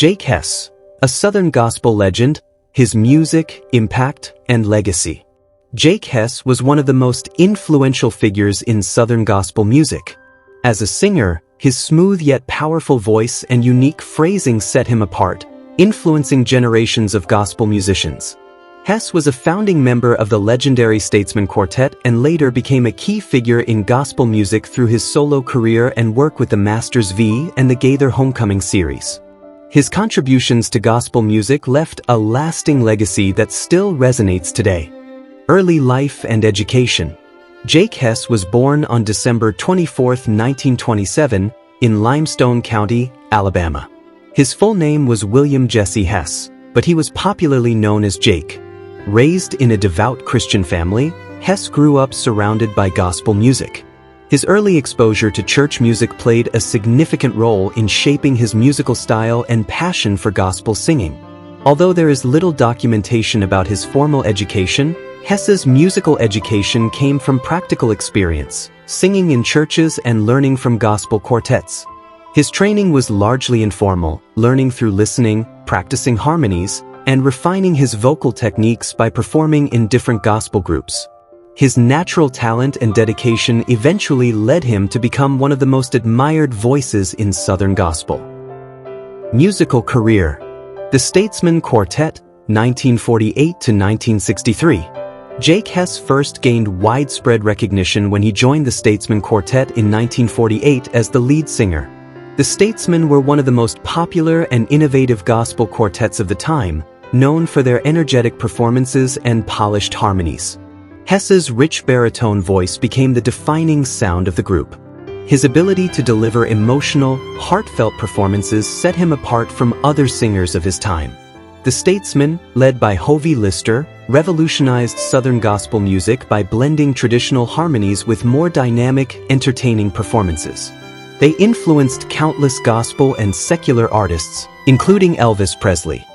Jake Hess, a Southern gospel legend, his music, impact, and legacy. Jake Hess was one of the most influential figures in Southern gospel music. As a singer, his smooth yet powerful voice and unique phrasing set him apart, influencing generations of gospel musicians. Hess was a founding member of the legendary Statesmen Quartet and later became a key figure in gospel music through his solo career and work with the Masters V and the Gaither Homecoming Series. His contributions to gospel music left a lasting legacy that still resonates today. Early life and education. Jake Hess was born on December 24, 1927, in Limestone County, Alabama. His full name was William Jesse Hess, but he was popularly known as Jake. Raised in a devout Christian family, Hess grew up surrounded by gospel music. His early exposure to church music played a significant role in shaping his musical style and passion for gospel singing. Although there is little documentation about his formal education, Hess's musical education came from practical experience, singing in churches and learning from gospel quartets. His training was largely informal, learning through listening, practicing harmonies, and refining his vocal techniques by performing in different gospel groups. His natural talent and dedication eventually led him to become one of the most admired voices in Southern gospel. Musical career. The Statesmen Quartet, 1948 to 1963. Jake Hess first gained widespread recognition when he joined the Statesmen Quartet in 1948 as the lead singer. The Statesmen were one of the most popular and innovative gospel quartets of the time, known for their energetic performances and polished harmonies. Hess's rich baritone voice became the defining sound of the group. His ability to deliver emotional, heartfelt performances set him apart from other singers of his time. The Statesmen, led by Hovey Lister, revolutionized Southern gospel music by blending traditional harmonies with more dynamic, entertaining performances. They influenced countless gospel and secular artists, including Elvis Presley.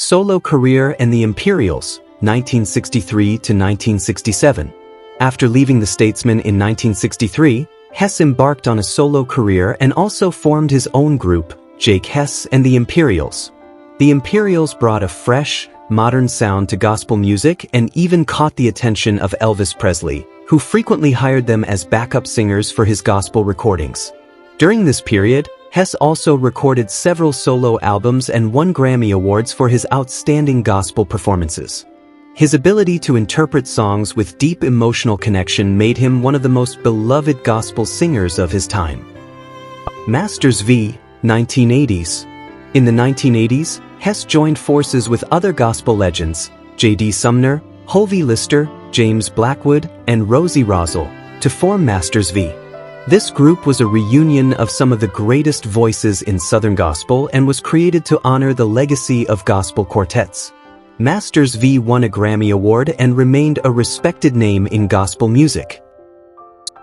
Solo career and the Imperials, 1963 to 1967. After leaving the Statesmen in 1963, Hess embarked on a solo career and also formed his own group, Jake Hess and the Imperials. The Imperials brought a fresh, modern sound to gospel music and even caught the attention of Elvis Presley, who frequently hired them as backup singers for his gospel recordings. During this period, Hess also recorded several solo albums and won Grammy Awards for his outstanding gospel performances. His ability to interpret songs with deep emotional connection made him one of the most beloved gospel singers of his time. Masters V, 1980s. In the 1980s, Hess joined forces with other gospel legends, J.D. Sumner, Hovey Lister, James Blackwood, and Rosie Rosell, to form Masters V. This group was a reunion of some of the greatest voices in Southern Gospel and was created to honor the legacy of gospel quartets. Masters V won a Grammy Award and remained a respected name in gospel music.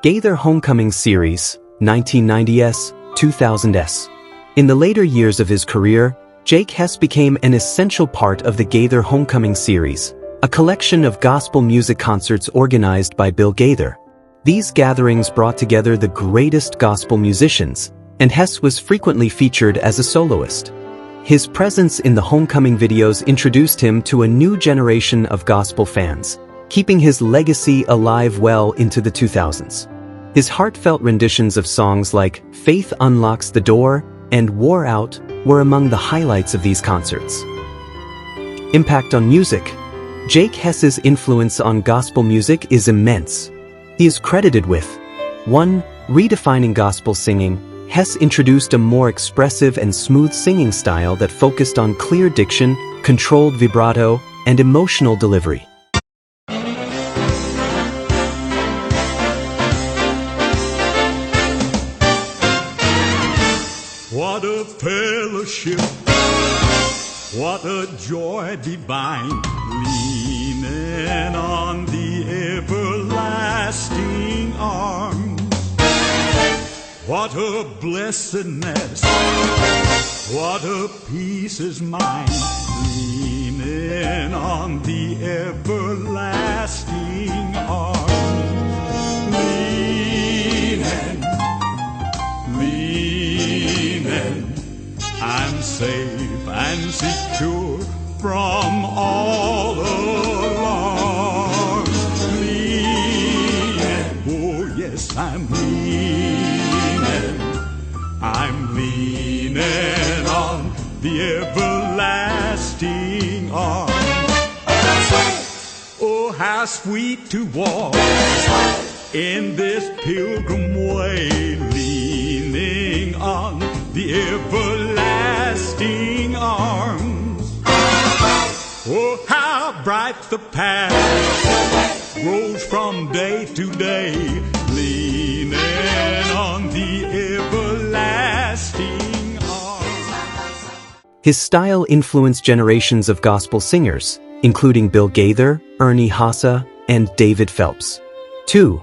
Gaither Homecoming Series, 1990s, 2000s. In the later years of his career, Jake Hess became an essential part of the Gaither Homecoming Series, a collection of gospel music concerts organized by Bill Gaither. These gatherings brought together the greatest gospel musicians, and Hess was frequently featured as a soloist. His presence in the Homecoming videos introduced him to a new generation of gospel fans, keeping his legacy alive well into the 2000s. His heartfelt renditions of songs like Faith Unlocks the Door and Wore Out were among the highlights of these concerts. Impact on music. Jake Hess's influence on gospel music is immense. He is credited with 1. Redefining gospel singing. Hess introduced a more expressive and smooth singing style that focused on clear diction, controlled vibrato, and emotional delivery. What a fellowship, what a joy divine, leaning on the everlasting arm. What a blessedness, what a peace is mine, leaning on the everlasting arms. Leaning, I'm safe and secure from all alarms. Leaning, oh yes, I'm leaning on the everlasting arm. Oh, how sweet to walk in this pilgrim way, leaning on the everlasting arms. Oh, how bright the path grows from day to day, leaning on the everlasting arms. His style influenced generations of gospel singers, including Bill Gaither, Ernie Hassa, and David Phelps. 2.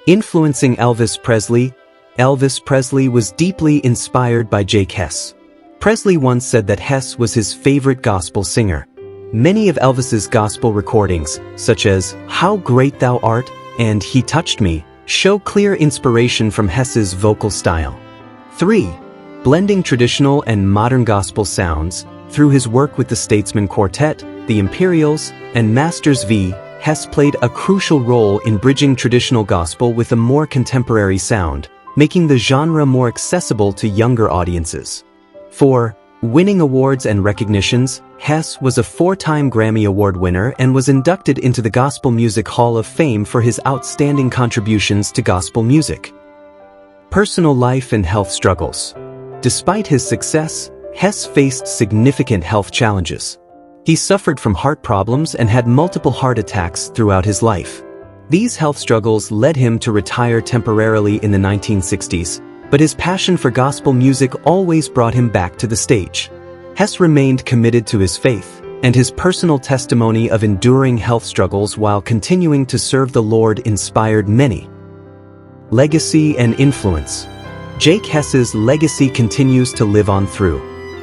Influencing Elvis Presley. Elvis Presley was deeply inspired by Jake Hess. Presley once said that Hess was his favorite gospel singer. Many of Elvis's gospel recordings, such as How Great Thou Art and He Touched Me, show clear inspiration from Hess's vocal style. 3. Blending traditional and modern gospel sounds. Through his work with the Statesmen Quartet, the Imperials, and Masters V, Hess played a crucial role in bridging traditional gospel with a more contemporary sound, making the genre more accessible to younger audiences. 4. Winning awards and recognitions. Hess was a 4-time Grammy Award winner and was inducted into the Gospel Music Hall of Fame for his outstanding contributions to gospel music. Personal life and health struggles. Despite his success, Hess faced significant health challenges. He suffered from heart problems and had multiple heart attacks throughout his life. These health struggles led him to retire temporarily in the 1960s, but his passion for gospel music always brought him back to the stage. Hess remained committed to his faith, and his personal testimony of enduring health struggles while continuing to serve the Lord inspired many. Legacy and influence. Jake Hess's legacy continues to live on through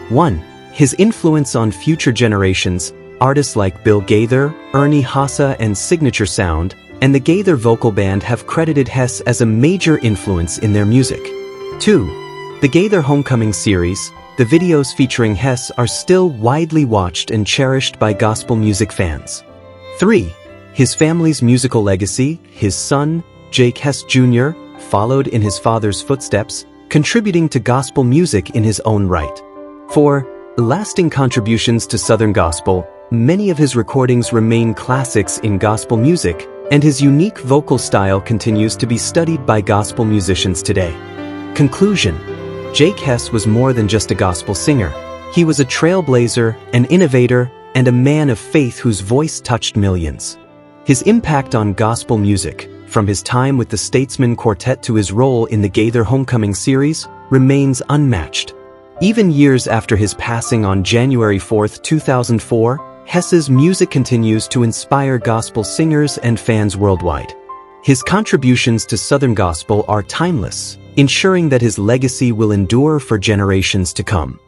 1. His influence on future generations. Artists like Bill Gaither, Ernie Hassa, and Signature Sound, and the Gaither Vocal Band have credited Hess as a major influence in their music. 2. The Gaither Homecoming Series. The videos featuring Hess are still widely watched and cherished by gospel music fans. 3. His family's musical legacy. His son, Jake Hess Jr., followed in his father's footsteps, contributing to gospel music in his own right. 4. Lasting contributions to Southern gospel. Many of his recordings remain classics in gospel music, and his unique vocal style continues to be studied by gospel musicians today. Conclusion. Jake Hess was more than just a gospel singer. He was a trailblazer, an innovator, and a man of faith whose voice touched millions. His impact on gospel music, from his time with the Statesmen Quartet to his role in the Gaither Homecoming Series, remains unmatched. Even years after his passing on January 4, 2004, Hess's music continues to inspire gospel singers and fans worldwide. His contributions to Southern gospel are timeless, ensuring that his legacy will endure for generations to come.